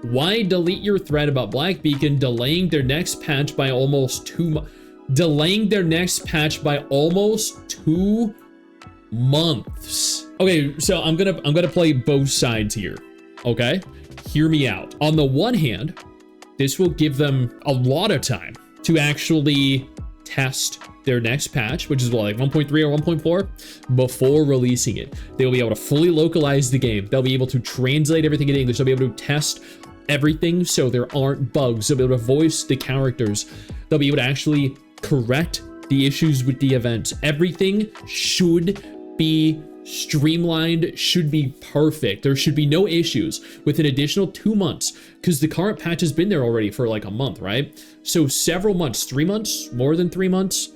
Why delete your thread about Black Beacon delaying their next patch by almost 2 months? Delaying their next patch by almost 2 months. Okay, so I'm gonna play both sides here. Okay, hear me out. On the one hand, this will give them a lot of time to actually test their next patch, which is what, like 1.3 or 1.4, before releasing it. They'll be able to fully localize the game. They'll be able to translate everything in English. They'll be able to test everything so there aren't bugs. They'll be able to voice the characters. They'll be able to actually correct the issues with the events. Everything should be streamlined, should be perfect. There should be no issues with an additional 2 months, because the current patch has been there already for like a month, right? So several months, 3 months, more than 3 months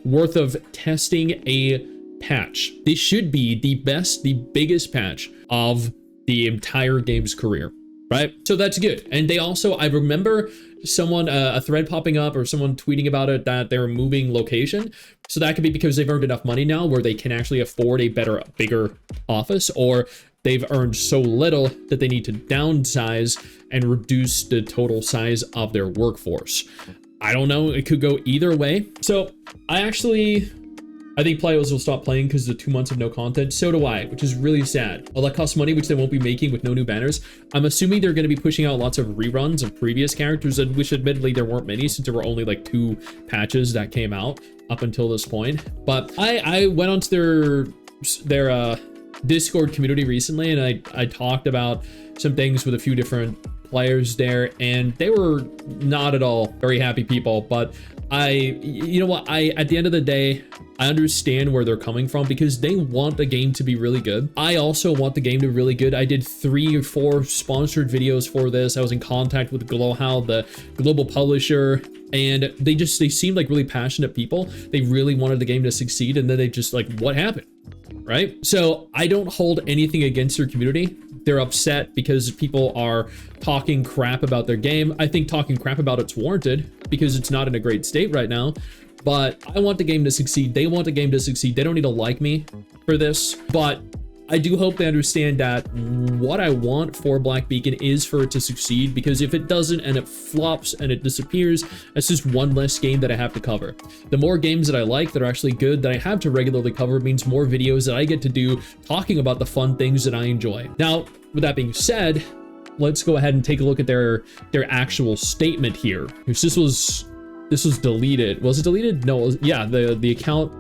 worth of testing a patch. This should be the best, the biggest patch of the entire game's career, right? So that's good. And they also, I remember someone, a thread popping up or someone tweeting about it that they're moving location. So that could be because they've earned enough money now where they can actually afford a better, bigger office, or they've earned so little that they need to downsize and reduce the total size of their workforce. I don't know. It could go either way. So I think players will stop playing because of the 2 months of no content. So do I, which is really sad. Well, that costs money, which they won't be making with no new banners. I'm assuming they're going to be pushing out lots of reruns of previous characters, and which admittedly there weren't many since there were only like 2 patches that came out up until this point. But I went onto their Discord community recently, and I talked about some things with a few different players there, and they were not at all very happy people. But you know what, at the end of the day, I understand where they're coming from because they want the game to be really good. I also want the game to be really good. I did 3 or 4 sponsored videos for this. I was in contact with Glowhow, the global publisher, and they seemed like really passionate people. They really wanted the game to succeed, and then they just like, what happened? Right? So I don't hold anything against their community. They're upset because people are talking crap about their game. I think talking crap about it's warranted because it's not in a great state right now. But I want the game to succeed. They want the game to succeed. They don't need to like me for this. But I do hope they understand that what I want for Black Beacon is for it to succeed, because if it doesn't and it flops and it disappears, that's just one less game that I have to cover. The more games that I like that are actually good that I have to regularly cover means more videos that I get to do talking about the fun things that I enjoy. Now, with that being said, let's go ahead and take a look at their actual statement here. This was deleted. Was it deleted? No, yeah, the account,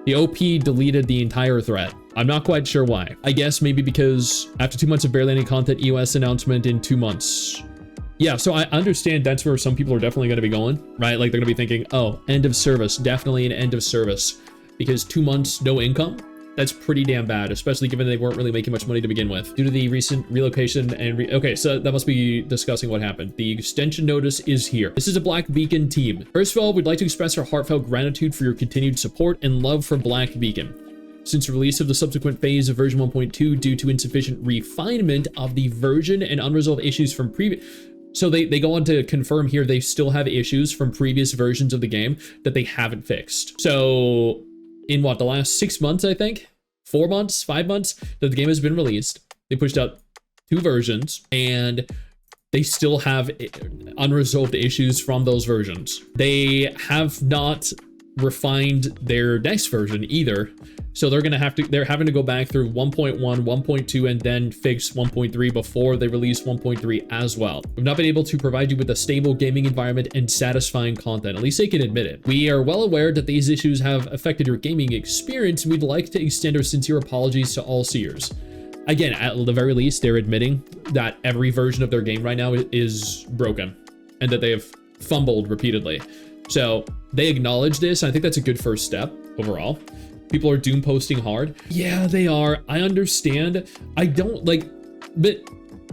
the OP deleted the entire thread. I'm not quite sure why. I guess maybe because after 2 months of barely any content, EOS announcement in 2 months. Yeah, so I understand that's where some people are definitely going to be going, right? Like they're going to be thinking, oh, end of service, definitely an end of service, because 2 months, no income. That's pretty damn bad, especially given they weren't really making much money to begin with. Due to the recent relocation and okay, so that must be discussing what happened. The extension notice is here. This is a Black Beacon team. First of all, we'd like to express our heartfelt gratitude for your continued support and love for Black Beacon. Since the release of the subsequent phase of version 1.2 due to insufficient refinement of the version and unresolved issues from previous... So they go on to confirm here they still have issues from previous versions of the game that they haven't fixed. So in what, the last 6 months, I think? 4 months, 5 months that the game has been released, they pushed out 2 versions and they still have unresolved issues from those versions. They have not refined their next version either. So they're having to go back through 1.1, 1.2, and then fix 1.3 before they release 1.3 as well. We've not been able to provide you with a stable gaming environment and satisfying content. At least they can admit it. We are well aware that these issues have affected your gaming experience, and we'd like to extend our sincere apologies to all seers. Again, at the very least, they're admitting that every version of their game right now is broken and that they have fumbled repeatedly. So they acknowledge this. And I think that's a good first step overall. People are doom posting hard. Yeah, they are. I understand. I don't like, but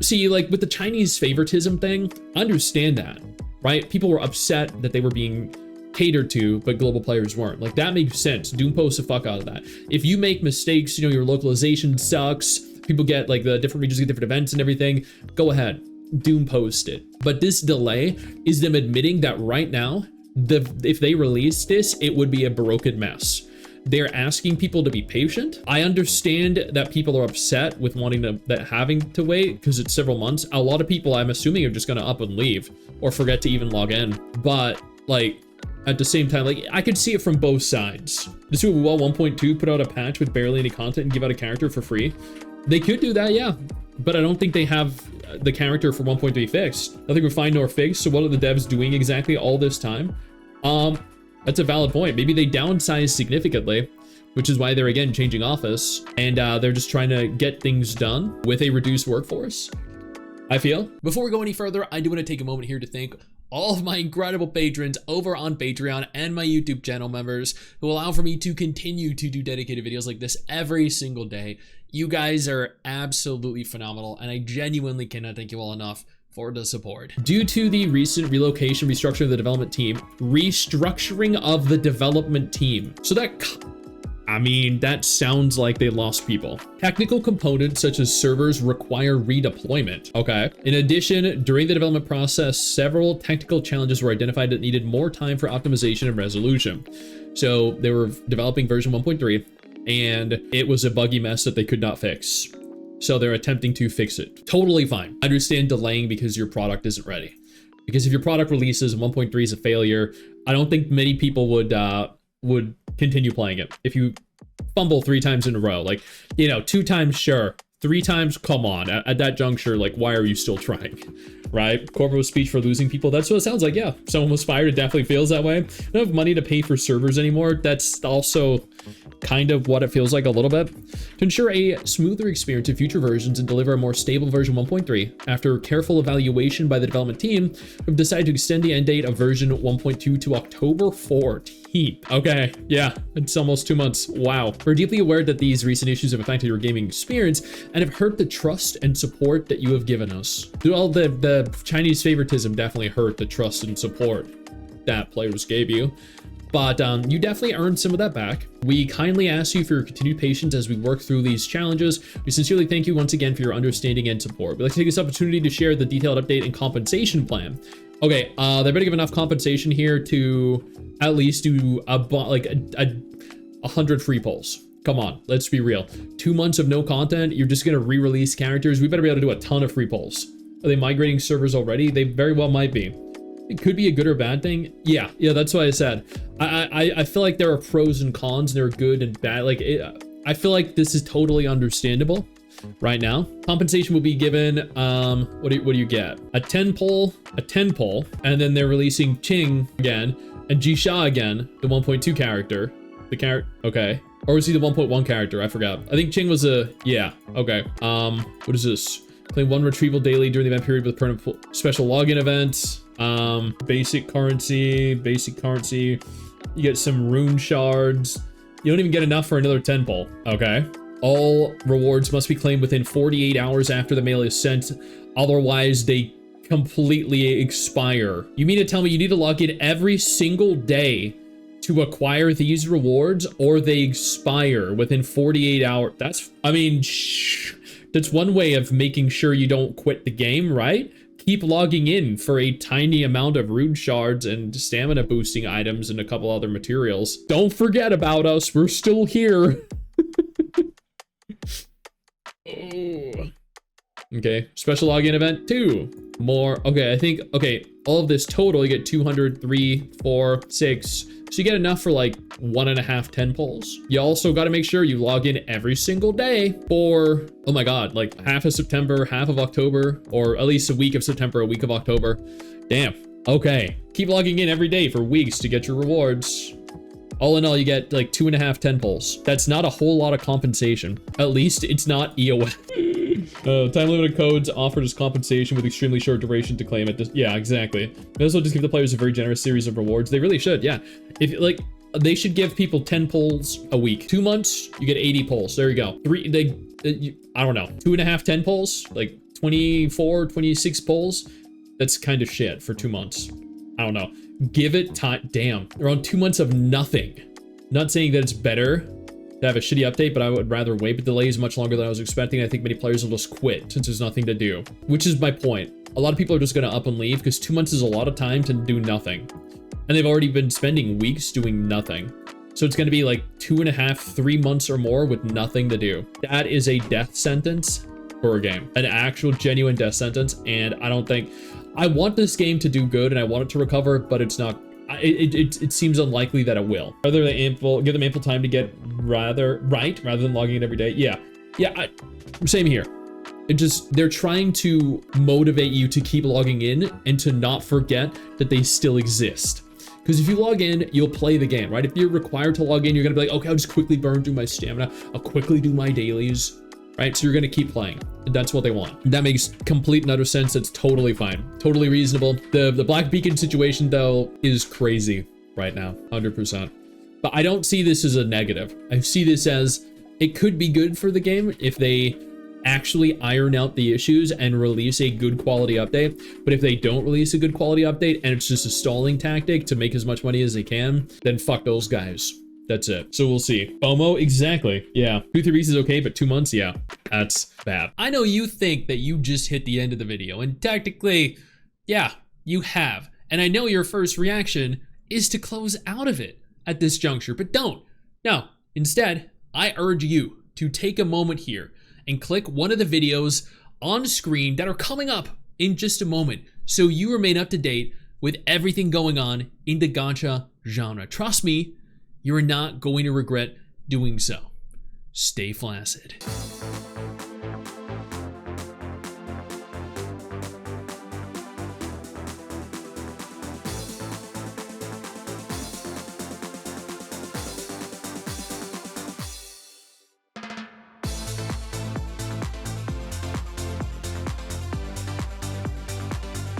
see, like with the Chinese favoritism thing, I understand that, right? People were upset that they were being catered to, but global players weren't. Like that makes sense. Doom post the fuck out of that. If you make mistakes, you know, your localization sucks. People get like the different regions get different events and everything. Go ahead, doom post it. But this delay is them admitting that right now, if they release this, it would be a broken mess. they're asking people to be patient. I understand that people are upset with wanting to, that having to wait because it's several months. A lot of people, I'm assuming, are just going to up and leave or forget to even log in. But like, at the same time, like, I could see it from both sides. This would well 1.2 put out a patch with barely any content and give out a character for free. They could do that, yeah, but I don't think they have the character for 1.3 fixed. Nothing refined nor fixed. So what are the devs doing exactly all this time? That's a valid point. Maybe they downsized significantly, which is why they're again changing office, and they're just trying to get things done with a reduced workforce, I feel. Before we go any further, I do want to take a moment here to thank all of my incredible patrons over on Patreon and my YouTube channel members who allow for me to continue to do dedicated videos like this every single day. You guys are absolutely phenomenal, and I genuinely cannot thank you all enough for the support. Due to the recent relocation, restructuring of the development team. So that, I mean, that sounds like they lost people. Technical components such as servers require redeployment. Okay. In addition, during the development process, several technical challenges were identified that needed more time for optimization and resolution. So they were developing version 1.3 and it was a buggy mess that they could not fix. So they're attempting to fix it. Totally fine. I understand delaying because your product isn't ready. Because if your product releases and 1.3 is a failure, I don't think many people would continue playing it. If you fumble 3 times in a row, like, you know, 2 times, sure. 3 times, come on. At that juncture, like, why are you still trying? Right? Corporate speech for losing people. That's what it sounds like. Yeah, someone was fired. It definitely feels that way. I don't have money to pay for servers anymore. That's also kind of what it feels like a little bit. To ensure a smoother experience in future versions and deliver a more stable version 1.3, after careful evaluation by the development team, we've decided to extend the end date of version 1.2 to October 14th. Okay, yeah, it's almost 2 months. Wow. We're deeply aware that these recent issues have affected your gaming experience and have hurt the trust and support that you have given us. Well, the Chinese favoritism definitely hurt the trust and support that players gave you. But you definitely earned some of that back. We kindly ask you for your continued patience as we work through these challenges. We sincerely thank you once again for your understanding and support. We'd like to take this opportunity to share the detailed update and compensation plan. Okay, they better give enough compensation here to at least do a 100 free polls. Come on, let's be real. 2 months of no content, you're just gonna re-release characters. We better be able to do a ton of free polls. Are they migrating servers already? They very well might be. It could be a good or bad thing. Yeah, that's what I said. I feel like there are pros and cons, and there are good and bad. Like, I feel like this is totally understandable right now. Compensation will be given, what do you get? A 10 poll, and then they're releasing Qing again, and Jisha again, the 1.2 character. Okay. Or was he the 1.1 character? I forgot. I think Qing was yeah, okay. What is this? Claim 1 retrieval daily during the event period with permanent special login events. Basic currency. You get some rune shards. You don't even get enough for another 10 poll. Okay. All rewards must be claimed within 48 hours after the mail is sent. Otherwise, they completely expire. You mean to tell me you need to log in every single day to acquire these rewards, or they expire within 48 hours? That's one way of making sure you don't quit the game, right? Keep logging in for a tiny amount of rune shards and stamina boosting items and a couple other materials. Don't forget about us. We're still here. Okay, special login event 2. More. Okay, I think, okay, all of this total, you get 200, 3, 4, 6. So you get enough for like 1.5 10 polls. You also got to make sure you log in every single day for, oh my God, like half of September, half of October, or at least a week of September, a week of October. Damn. Okay. Keep logging in every day for weeks to get your rewards. All in all, you get like 2.5 10 polls. That's not a whole lot of compensation. At least it's not EOS. Time limited codes offered as compensation with extremely short duration to claim it. Yeah, exactly. They also just give the players a very generous series of rewards. They really should, yeah. If like, they should give people 10 polls a week. 2 months, you get 80 polls. There you go. I don't know, 2.5 10 polls, like 24, 26 polls. That's kind of shit for 2 months. I don't know. Give it time. Damn, they're on 2 months of nothing. Not saying that it's better to have a shitty update, but I would rather wait. But delay is much longer than I was expecting. I think many players will just quit since there's nothing to do, which is my point. A lot of people are just going to up and leave because 2 months is a lot of time to do nothing. And they've already been spending weeks doing nothing. So it's going to be like 2.5, 3 months or more with nothing to do. That is a death sentence for a game, an actual genuine death sentence. And I don't think, I want this game to do good and I want it to recover, but it's not, it seems unlikely that it will. Rather than give them ample time to get rather than logging in every day. Yeah, same here. They're trying to motivate you to keep logging in and to not forget that they still exist. Because if you log in, you'll play the game, right? If you're required to log in, you're gonna be like, okay, I'll just quickly burn through my stamina. I'll quickly do my dailies, right? So you're gonna keep playing. And that's what they want. That makes complete and utter sense. It's totally fine. Totally reasonable. The Black Beacon situation though is crazy right now, 100%. But I don't see this as a negative. I see this as, it could be good for the game if they actually iron out the issues and release a good quality update. But if they don't release a good quality update and it's just a stalling tactic to make as much money as they can, then fuck those guys. That's it. So we'll see. FOMO, exactly. Yeah. 2-3 weeks is okay, but 2 months, yeah, that's bad. I know you think that you just hit the end of the video, and technically, yeah, you have. And I know your first reaction is to close out of it at this juncture, but don't. No, instead, I urge you to take a moment here and click one of the videos on screen that are coming up in just a moment so you remain up to date with everything going on in the gacha genre. Trust me, you're not going to regret doing so. Stay flaccid.